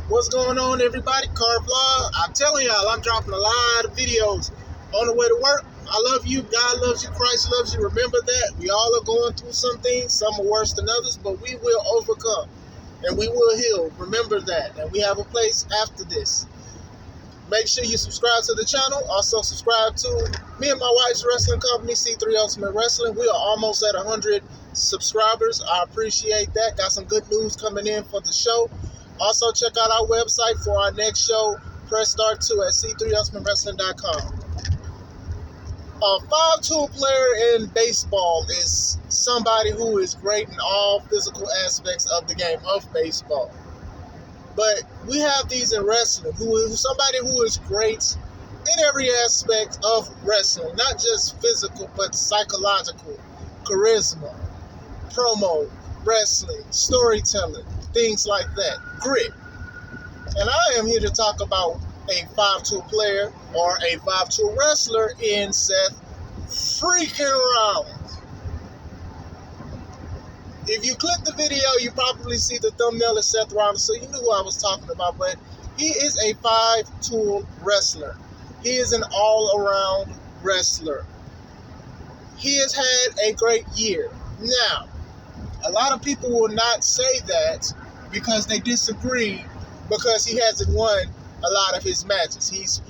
What's going on, everybody? Car Vlog. I'm telling y'all, I'm dropping a lot of videos on the way to work. I love you. God loves you. Christ loves you. Remember that. We all are going through some things. Some are worse than others, but we will overcome and we will heal. Remember that. And we have a place after this. Make sure you subscribe to the channel. Also subscribe to me and my wife's wrestling company, C3 Ultimate Wrestling. We are almost at 100 subscribers. I appreciate that. Got some good news coming in for the show. Also check out our website for our next show. Press start 2 at c3ultimatewrestling.com. A 5-tool player in baseball is somebody who is great in all physical aspects of the game of baseball. But we have these in wrestling, somebody who is great in every aspect of wrestling, not just physical, but psychological, charisma, promo, wrestling, storytelling, things like that, grit. And I am here to talk about a 5-tool player or a 5-tool wrestler in Seth freaking Rollins. If you click the video, you probably see the thumbnail of Seth Rollins, so you knew who I was talking about. But he is a 5-tool wrestler. He is an all-around wrestler. He has had a great year. Now, a lot of people will not say that because they disagree because he hasn't won a lot of his matches. He's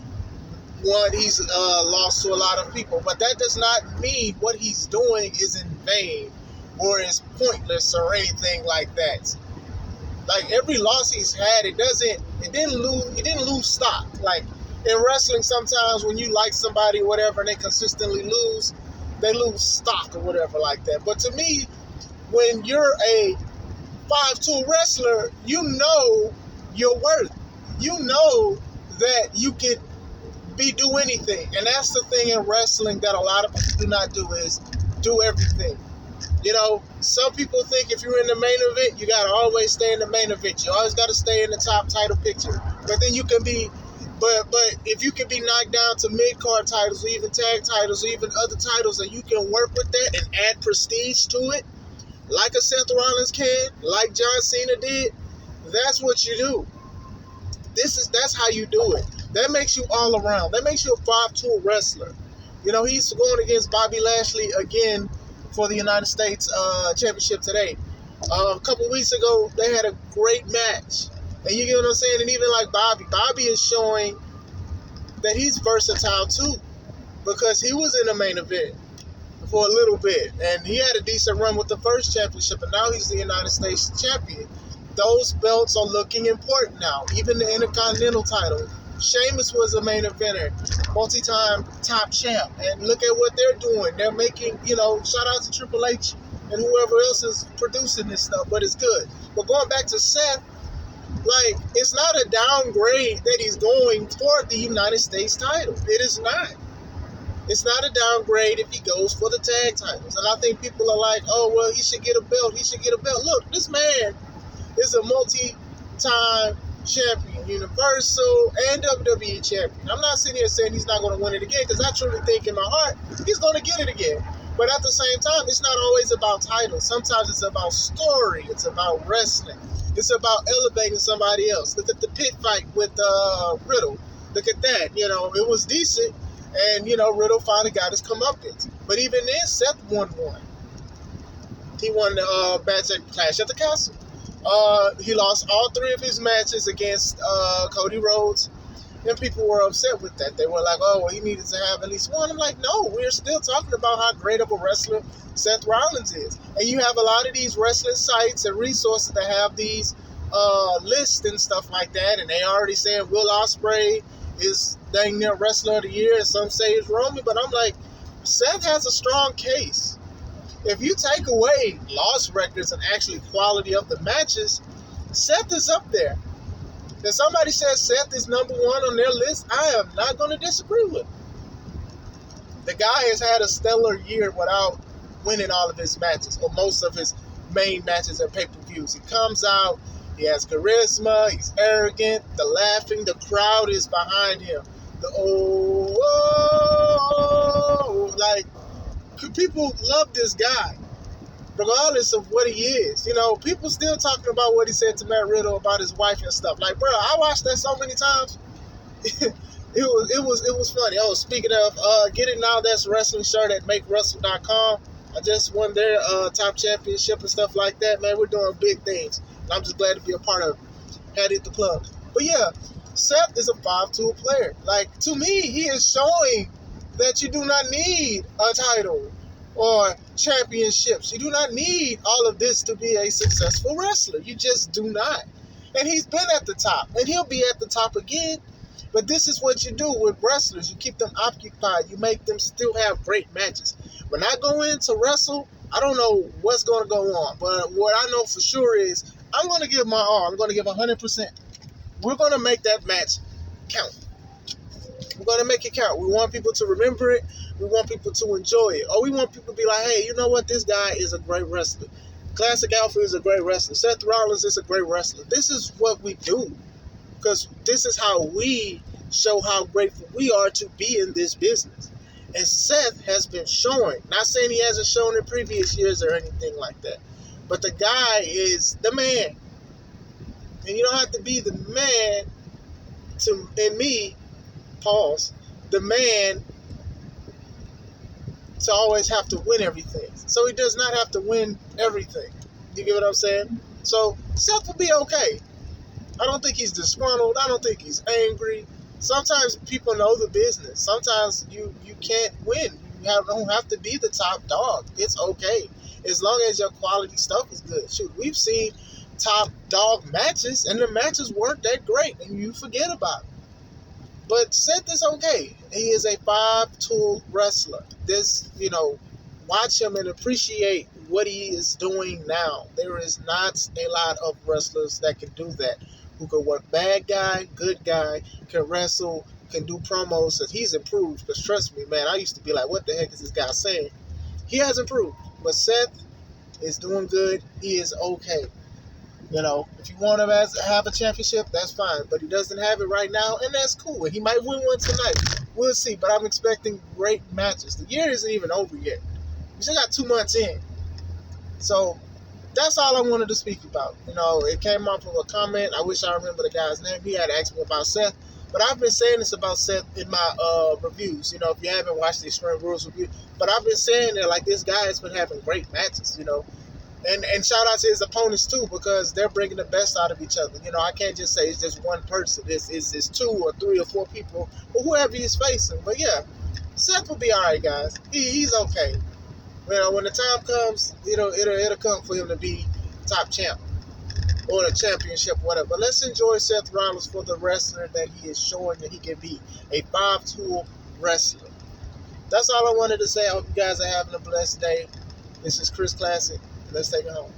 lost to a lot of people. But that does not mean what he's doing is in vain or is pointless or anything like that. Like every loss he's had, he didn't lose stock. Like in wrestling, sometimes when you like somebody or whatever and they consistently lose, they lose stock or whatever like that. But to me, when you're a 5-tool wrestler, you know your worth. You know that you could do anything. And that's the thing in wrestling that a lot of people do not do, is do everything. You know, some people think if you're in the main event, you got to always stay in the main event. You always got to stay in the top title picture. But then you can be, but if you can be knocked down to mid-card titles or even tag titles or even other titles, and you can work with that and add prestige to it, like a Seth Rollins can, like John Cena did, that's what you do. That's how you do it. That makes you all around. That makes you a 5-tool wrestler. You know, he's going against Bobby Lashley again for the United States Championship today. A couple weeks ago, they had a great match. And you get what I'm saying? And even like Bobby is showing that he's versatile too, because he was in the main event for a little bit. And he had a decent run with the first championship, and now he's the United States champion. Those belts are looking important now. Even the Intercontinental title. Sheamus was a main eventer, multi-time top champ, and look at what they're doing. They're making, shout out to Triple H and whoever else is producing this stuff, but it's good. But going back to Seth, like, it's not a downgrade that he's going toward the United States title. It is not. It's not a downgrade if he goes for the tag titles. And I think people are like, oh, well, he should get a belt. He should get a belt. Look, this man is a multi-time champion, Universal and WWE champion. I'm not sitting here saying he's not going to win it again, because I truly think in my heart he's going to get it again. But at the same time, it's not always about titles. Sometimes it's about story. It's about wrestling. It's about elevating somebody else. Look at the pit fight with Riddle. Look at that. It was decent, and Riddle finally got his comeuppance. But even then, Seth won one. He won the match at Clash at the Castle. He lost all 3 of his matches against Cody Rhodes, and people were upset with that. They were like, oh, well, he needed to have at least one. I'm like, no, we're still talking about how great of a wrestler Seth Rollins is. And you have a lot of these wrestling sites and resources that have these lists and stuff like that, and they already saying Will Ospreay is dang near Wrestler of the Year, and some say it's Roman, but I'm like, Seth has a strong case. If you take away loss records and actually quality of the matches, Seth is up there. If somebody says Seth is number 1 on their list, I am not going to disagree with him. The guy has had a stellar year without winning all of his matches, or most of his main matches and pay-per-views. He comes out, he has charisma, he's arrogant, the laughing, the crowd is behind him. The like, people love this guy. regardless of what he is. You know, people still talking about what he said to Matt Riddle about his wife and stuff. Like, bro, I watched that so many times. It was funny. Oh, speaking of getting Now That's Wrestling shirt at MakeWrestle.com. I just won their top championship and stuff like that. Man, we're doing big things. And I'm just glad to be a part of it. Had it the plug. But yeah, Seth is a 5-tool player. Like, to me, he is showing that you do not need a title or championships. You do not need all of this to be a successful wrestler. You just do not. And he's been at the top. And he'll be at the top again. But this is what you do with wrestlers. You keep them occupied. You make them still have great matches. When I go in to wrestle, I don't know what's going to go on. But what I know for sure is I'm going to give my all. I'm going to give 100%. We're going to make that match count. We're going to make it count. We want people to remember it. We want people to enjoy it. Or we want people to be like, hey, you know what? This guy is a great wrestler. Classic Alpha is a great wrestler. Seth Rollins is a great wrestler. This is what we do. Because this is how we show how grateful we are to be in this business. And Seth has been showing. Not saying he hasn't shown in previous years or anything like that. But the guy is the man. And you don't have to be the man to, and me, pause, the man to always have to win everything. So he does not have to win everything. You get what I'm saying? So Seth will be okay. I don't think he's disgruntled. I don't think he's angry. Sometimes people know the business. Sometimes you can't win. You don't have to be the top dog. It's okay. As long as your quality stuff is good. Shoot, we've seen top dog matches, and the matches weren't that great, and you forget about it. But Seth is okay. He is a 5-tool wrestler. This, watch him and appreciate what he is doing now. There is not a lot of wrestlers that can do that. Who can work bad guy, good guy, can wrestle, can do promos. And he's improved. Because trust me, man, I used to be like, what the heck is this guy saying? He has improved. But Seth is doing good. He is okay. If you want him to have a championship, that's fine. But he doesn't have it right now, and that's cool. And he might win one tonight. We'll see. But I'm expecting great matches. The year isn't even over yet. We still got 2 months in. So that's all I wanted to speak about. It came off of a comment. I wish I remember the guy's name. He had asked me about Seth. But I've been saying this about Seth in my reviews. If you haven't watched the Extreme Rules review. But I've been saying that, like, this guy has been having great matches, And shout out to his opponents, too, because they're bringing the best out of each other. I can't just say it's just one person. It's 2 or 3 or 4 people, or whoever he's facing. But, yeah, Seth will be all right, guys. He's okay. When the time comes, it'll come for him to be top champ or the championship, whatever. But let's enjoy Seth Rollins for the wrestler that he is showing that he can be, a 5-tool wrestler. That's all I wanted to say. I hope you guys are having a blessed day. This is Chris Classic. Let's take it home.